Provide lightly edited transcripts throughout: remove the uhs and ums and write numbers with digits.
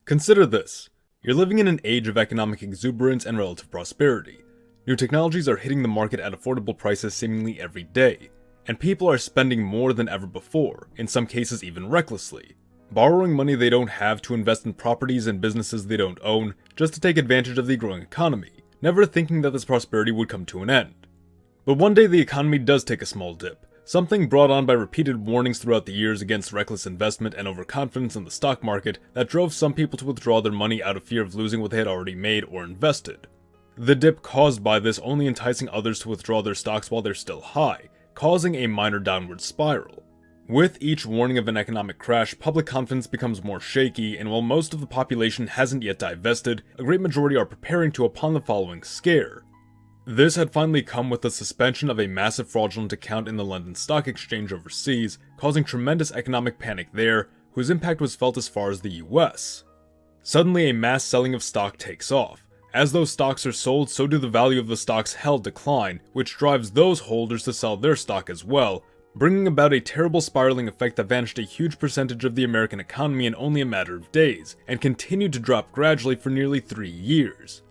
Consider this. You're living in an age of economic exuberance and relative prosperity. New technologies are hitting the market at affordable prices seemingly every day, and people are spending more than ever before, in some cases even recklessly, borrowing money they don't have to invest in properties and businesses they don't own just to take advantage of the growing economy, never thinking that this prosperity would come to an end. But one day the economy does take a small dip, something brought on by repeated warnings throughout the years against reckless investment and overconfidence in the stock market that drove some people to withdraw their money out of fear of losing what they had already made or invested. The dip caused by this only enticing others to withdraw their stocks while they're still high, causing a minor downward spiral. With each warning of an economic crash, public confidence becomes more shaky, and while most of the population hasn't yet divested, a great majority are preparing to upon the following scare. This had finally come with the suspension of a massive fraudulent account in the London Stock Exchange overseas, causing tremendous economic panic there, whose impact was felt as far as the US. Suddenly, a mass selling of stock takes off. As those stocks are sold, so do the value of the stocks held decline, which drives those holders to sell their stock as well, bringing about a terrible spiraling effect that vanished a huge percentage of the American economy in only a matter of days, and continued to drop gradually for nearly 3 years.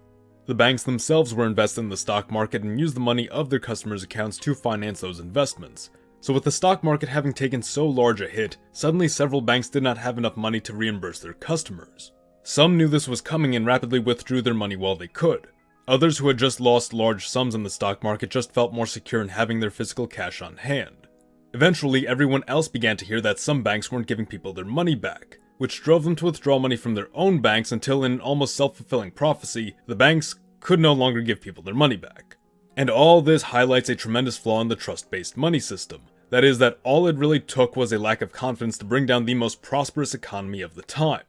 The banks themselves were invested in the stock market and used the money of their customers' accounts to finance those investments. So with the stock market having taken so large a hit, suddenly several banks did not have enough money to reimburse their customers. Some knew this was coming and rapidly withdrew their money while they could. Others who had just lost large sums in the stock market just felt more secure in having their physical cash on hand. Eventually, everyone else began to hear that some banks weren't giving people their money back, which drove them to withdraw money from their own banks until, in an almost self-fulfilling prophecy, the banks could no longer give people their money back. And all this highlights a tremendous flaw in the trust-based money system. That is, that all it really took was a lack of confidence to bring down the most prosperous economy of the time.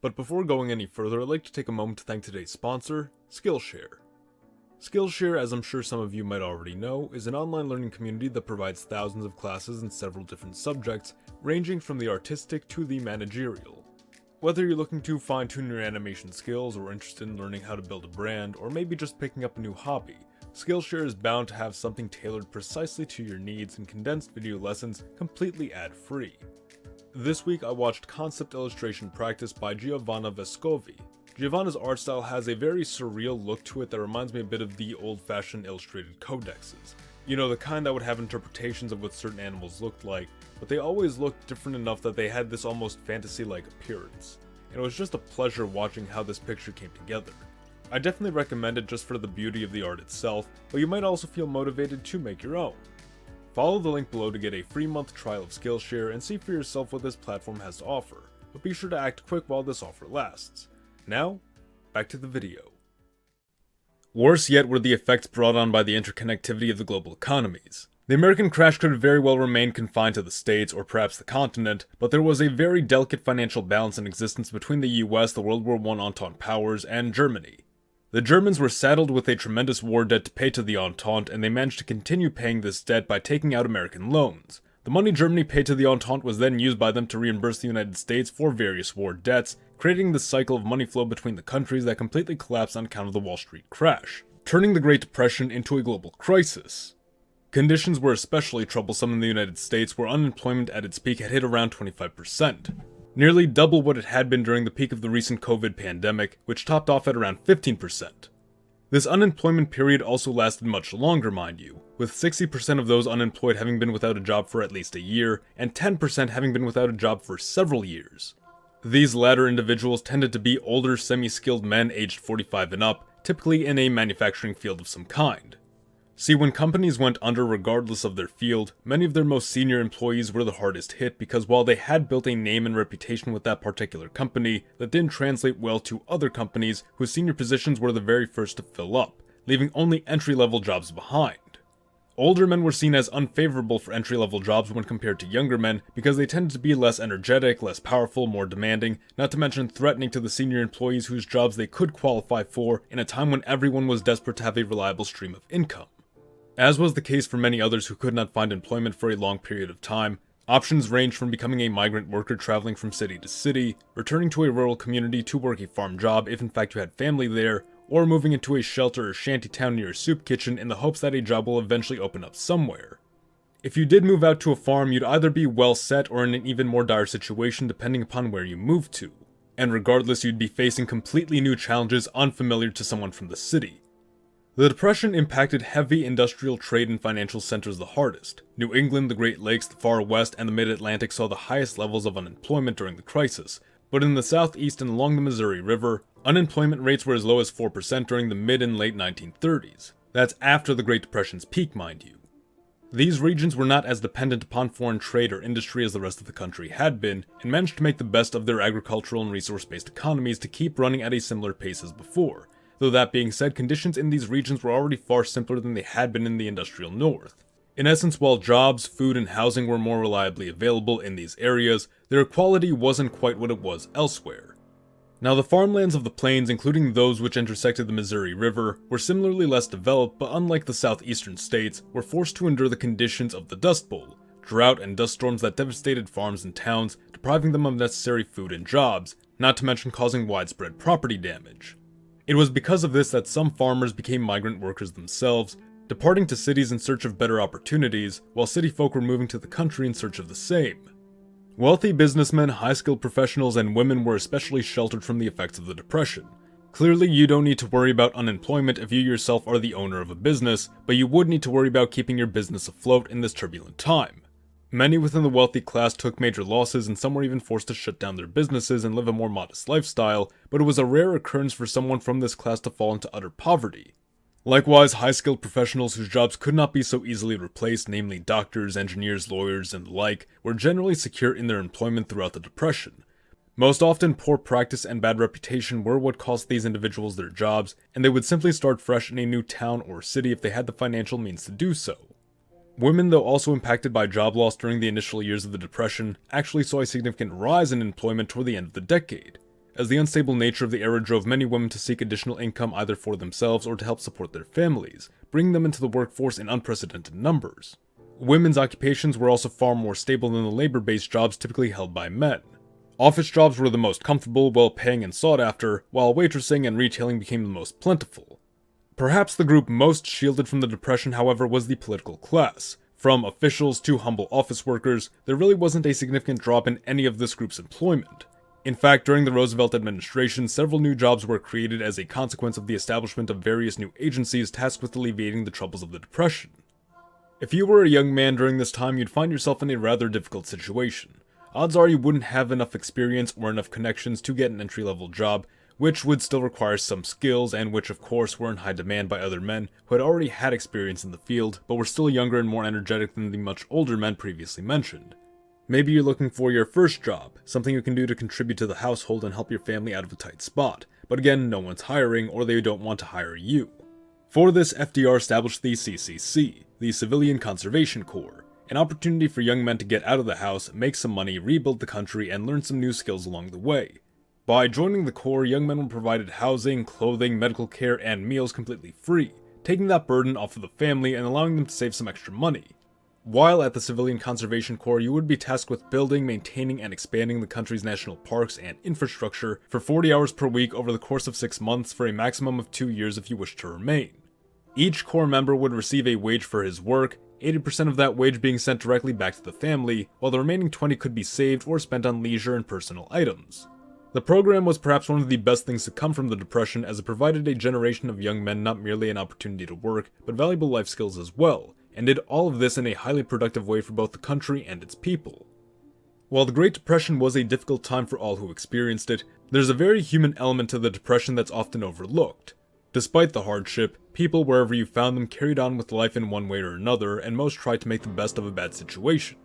But before going any further, I'd like to take a moment to thank today's sponsor, Skillshare. Skillshare, as I'm sure some of you might already know, is an online learning community that provides thousands of classes in several different subjects, ranging from the artistic to the managerial. Whether you're looking to fine-tune your animation skills, or interested in learning how to build a brand, or maybe just picking up a new hobby, Skillshare is bound to have something tailored precisely to your needs and condensed video lessons completely ad-free. This week I watched Concept Illustration Practice by Giovanna Vescovi. Giovanna's art style has a very surreal look to it that reminds me a bit of the old-fashioned illustrated codexes. You know, the kind that would have interpretations of what certain animals looked like, but they always looked different enough that they had this almost fantasy-like appearance. And it was just a pleasure watching how this picture came together. I definitely recommend it just for the beauty of the art itself, but you might also feel motivated to make your own. Follow the link below to get a free month trial of Skillshare and see for yourself what this platform has to offer, but be sure to act quick while this offer lasts. Now, back to the video. Worse yet were the effects brought on by the interconnectivity of the global economies. The American crash could very well remain confined to the States or perhaps the continent, but there was a very delicate financial balance in existence between the US, the World War I Entente powers, and Germany. The Germans were saddled with a tremendous war debt to pay to the Entente, and they managed to continue paying this debt by taking out American loans. The money Germany paid to the Entente was then used by them to reimburse the United States for various war debts, creating this cycle of money flow between the countries that completely collapsed on account of the Wall Street crash, turning the Great Depression into a global crisis. Conditions were especially troublesome in the United States, where unemployment at its peak had hit around 25%. Nearly double what it had been during the peak of the recent COVID pandemic, which topped off at around 15%. This unemployment period also lasted much longer, mind you, with 60% of those unemployed having been without a job for at least a year, and 10% having been without a job for several years. These latter individuals tended to be older, semi-skilled men aged 45 and up, typically in a manufacturing field of some kind. See, when companies went under regardless of their field, many of their most senior employees were the hardest hit because while they had built a name and reputation with that particular company, that didn't translate well to other companies whose senior positions were the very first to fill up, leaving only entry-level jobs behind. Older men were seen as unfavorable for entry-level jobs when compared to younger men because they tended to be less energetic, less powerful, more demanding, not to mention threatening to the senior employees whose jobs they could qualify for in a time when everyone was desperate to have a reliable stream of income. As was the case for many others who could not find employment for a long period of time, options ranged from becoming a migrant worker traveling from city to city, returning to a rural community to work a farm job if in fact you had family there, or moving into a shelter or shanty town near a soup kitchen in the hopes that a job will eventually open up somewhere. If you did move out to a farm, you'd either be well set or in an even more dire situation depending upon where you moved to. and regardless, you'd be facing completely new challenges unfamiliar to someone from the city. The Depression impacted heavy industrial trade and financial centers the hardest. New England, the Great Lakes, the Far West, and the Mid-Atlantic saw the highest levels of unemployment during the crisis, but in the Southeast and along the Missouri River, unemployment rates were as low as 4% during the mid and late 1930s. That's after the Great Depression's peak, mind you. These regions were not as dependent upon foreign trade or industry as the rest of the country had been, and managed to make the best of their agricultural and resource-based economies to keep running at a similar pace as before. Though that being said, conditions in these regions were already far simpler than they had been in the industrial north. In essence, while jobs, food, and housing were more reliably available in these areas, their quality wasn't quite what it was elsewhere. Now, the farmlands of the plains, including those which intersected the Missouri River, were similarly less developed, but unlike the southeastern states, were forced to endure the conditions of the Dust Bowl, drought and dust storms that devastated farms and towns, depriving them of necessary food and jobs, not to mention causing widespread property damage. It was because of this that some farmers became migrant workers themselves, departing to cities in search of better opportunities, while city folk were moving to the country in search of the same. Wealthy businessmen, high-skilled professionals, and women were especially sheltered from the effects of the Depression. Clearly, you don't need to worry about unemployment if you yourself are the owner of a business, but you would need to worry about keeping your business afloat in this turbulent time. Many within the wealthy class took major losses, and some were even forced to shut down their businesses and live a more modest lifestyle, but it was a rare occurrence for someone from this class to fall into utter poverty. Likewise, high-skilled professionals whose jobs could not be so easily replaced, namely doctors, engineers, lawyers, and the like, were generally secure in their employment throughout the Depression. Most often, poor practice and bad reputation were what cost these individuals their jobs, and they would simply start fresh in a new town or city if they had the financial means to do so. Women, though also impacted by job loss during the initial years of the Depression, actually saw a significant rise in employment toward the end of the decade, as the unstable nature of the era drove many women to seek additional income either for themselves or to help support their families, bringing them into the workforce in unprecedented numbers. Women's occupations were also far more stable than the labor-based jobs typically held by men. Office jobs were the most comfortable, well-paying, and sought after, while waitressing and retailing became the most plentiful. Perhaps the group most shielded from the Depression, however, was the political class. From officials to humble office workers, there really wasn't a significant drop in any of this group's employment. In fact, during the Roosevelt administration, several new jobs were created as a consequence of the establishment of various new agencies tasked with alleviating the troubles of the Depression. If you were a young man during this time, you'd find yourself in a rather difficult situation. Odds are you wouldn't have enough experience or enough connections to get an entry-level job, which would still require some skills, and which of course were in high demand by other men who had already had experience in the field, but were still younger and more energetic than the much older men previously mentioned. Maybe you're looking for your first job, something you can do to contribute to the household and help your family out of a tight spot, but again, no one's hiring, or they don't want to hire you. For this, FDR established the CCC, the Civilian Conservation Corps, an opportunity for young men to get out of the house, make some money, rebuild the country, and learn some new skills along the way. By joining the Corps, young men were provided housing, clothing, medical care, and meals completely free, taking that burden off of the family and allowing them to save some extra money. While at the Civilian Conservation Corps, you would be tasked with building, maintaining, and expanding the country's national parks and infrastructure for 40 hours per week over the course of 6 months for a maximum of 2 years if you wish to remain. Each Corps member would receive a wage for his work, 80% of that wage being sent directly back to the family, while the remaining 20% could be saved or spent on leisure and personal items. The program was perhaps one of the best things to come from the Depression, as it provided a generation of young men not merely an opportunity to work, but valuable life skills as well, and did all of this in a highly productive way for both the country and its people. While the Great Depression was a difficult time for all who experienced it, there's a very human element to the Depression that's often overlooked. Despite the hardship, people wherever you found them carried on with life in one way or another, and most tried to make the best of a bad situation.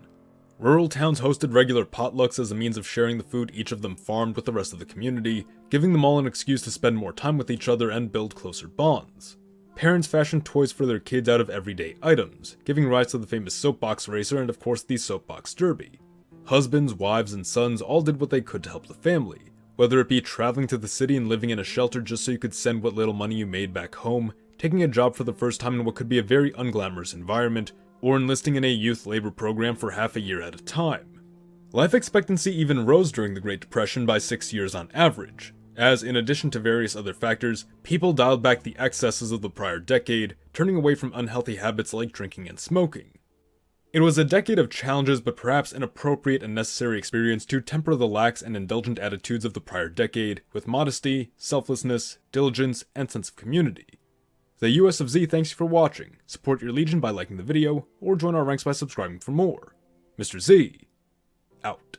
Rural towns hosted regular potlucks as a means of sharing the food each of them farmed with the rest of the community, giving them all an excuse to spend more time with each other and build closer bonds. Parents fashioned toys for their kids out of everyday items, giving rise to the famous soapbox racer and of course the soapbox derby. Husbands, wives, and sons all did what they could to help the family, whether it be traveling to the city and living in a shelter just so you could send what little money you made back home, taking a job for the first time in what could be a very unglamorous environment, or enlisting in a youth labor program for half a year at a time. Life expectancy even rose during the Great Depression by 6 years on average, as in addition to various other factors, people dialed back the excesses of the prior decade, turning away from unhealthy habits like drinking and smoking. It was a decade of challenges, but perhaps an appropriate and necessary experience to temper the lax and indulgent attitudes of the prior decade with modesty, selflessness, diligence, and sense of community. The US of Z thanks you for watching. Support your Legion by liking the video, or join our ranks by subscribing for more. Mr. Z, out.